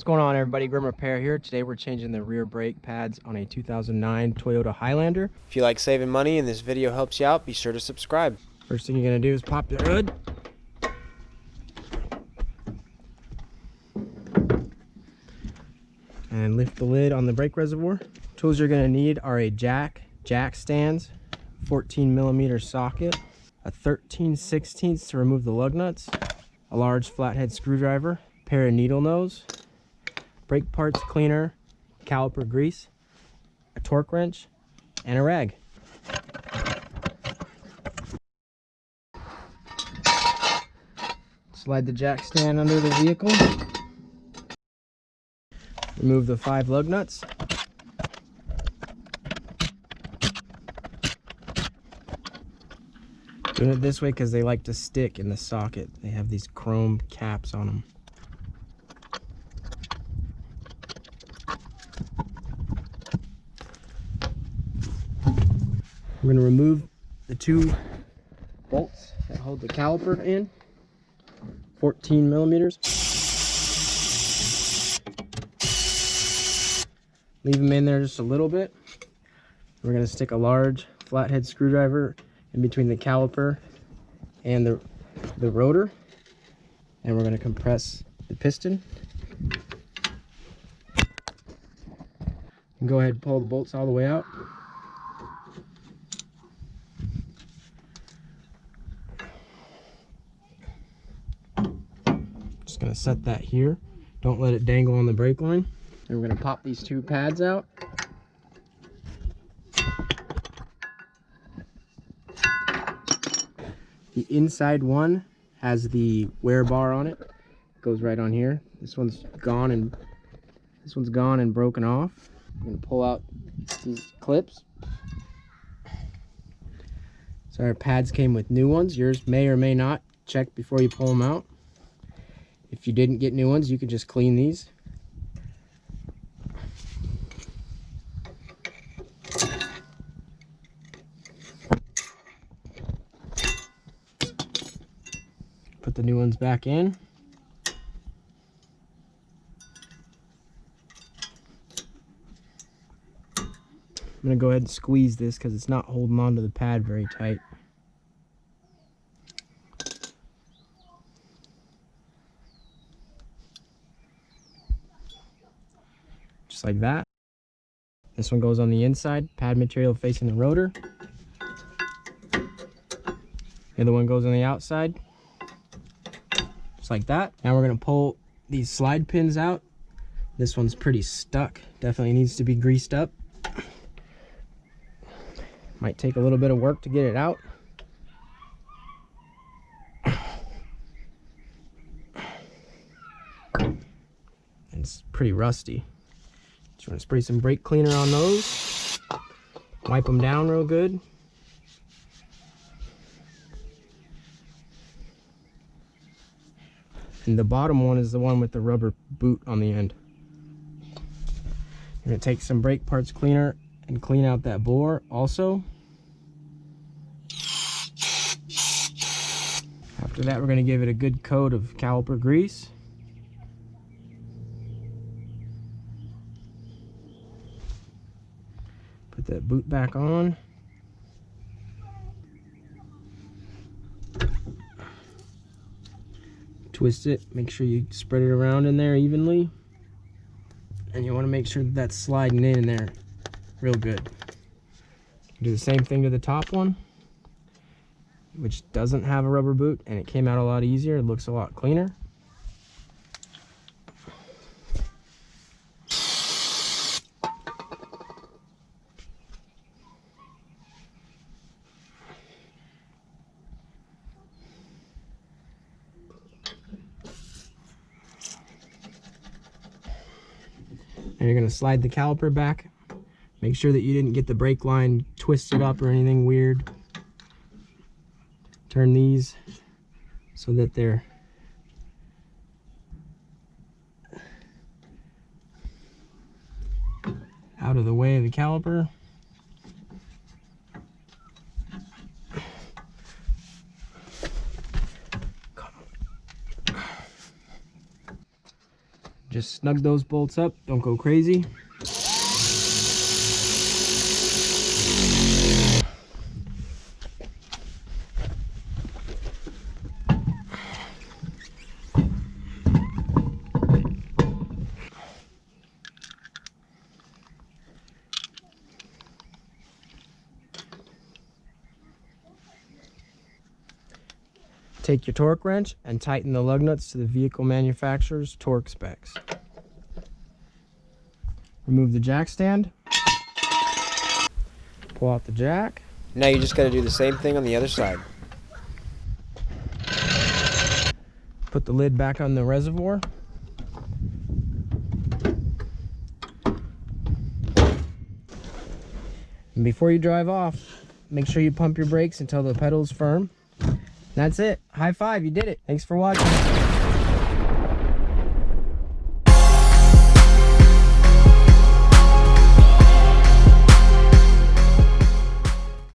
going on, everybody? Grim Repair here. Today we're changing the rear brake pads on a 2009 Toyota Highlander. If you like saving money and this video helps you out, be sure to subscribe. First thing you're going to do is pop the hood. And lift the lid on the brake reservoir. Tools you're going to need are a jack stands, 14mm socket, a 13/16 to remove the lug nuts, a large flathead screwdriver, pair of needle nose, brake parts cleaner, caliper grease, a torque wrench, and a rag. Slide the jack stand under the vehicle. Remove the 5 lug nuts. Doing it this way because they like to stick in the socket. They have these chrome caps on them. We're going to remove the 2 bolts that hold the caliper in, 14mm. Leave them in there just a little bit. We're going to stick a large flathead screwdriver in between the caliper and the rotor, and we're going to compress the piston. And go ahead and pull the bolts all the way out. Just going to set that here. Don't let it dangle on the brake line. And we're going to pop these 2 pads out. The inside one has the wear bar on it. It goes right on here. This one's gone and broken off. I'm going to pull out these clips. So our pads came with new ones. Yours may or may not. Check before you pull them out. If you didn't get new ones, you could just clean these. Put the new ones back in. I'm going to go ahead and squeeze this because it's not holding onto the pad very tight. Just like that. This one goes on the inside, pad material facing the rotor. The other one goes on the outside. Just like that. Now we're going to pull these slide pins out. This one's pretty stuck. Definitely needs to be greased up. Might take a little bit of work to get it out. It's pretty rusty. Just want to spray some brake cleaner on those. Wipe them down real good. And the bottom one is the one with the rubber boot on the end. You're going to take some brake parts cleaner and clean out that bore also. After that, we're going to give it a good coat of caliper grease. Put that boot back on. Twist it, make sure you spread it around in there evenly. And you want to make sure that that's sliding in there real good. Do the same thing to the top one, which doesn't have a rubber boot, and it came out a lot easier. It looks a lot cleaner. And you're going to slide the caliper back. Make sure that you didn't get the brake line twisted up or anything weird. Turn these so that they're out of the way of the caliper. Just snug those bolts up, don't go crazy. Take your torque wrench and tighten the lug nuts to the vehicle manufacturer's torque specs. Remove the jack stand. Pull out the jack. Now you just got to do the same thing on the other side. Put the lid back on the reservoir. And before you drive off, make sure you pump your brakes until the pedal's firm. That's it. High five, you did it. Thanks for watching.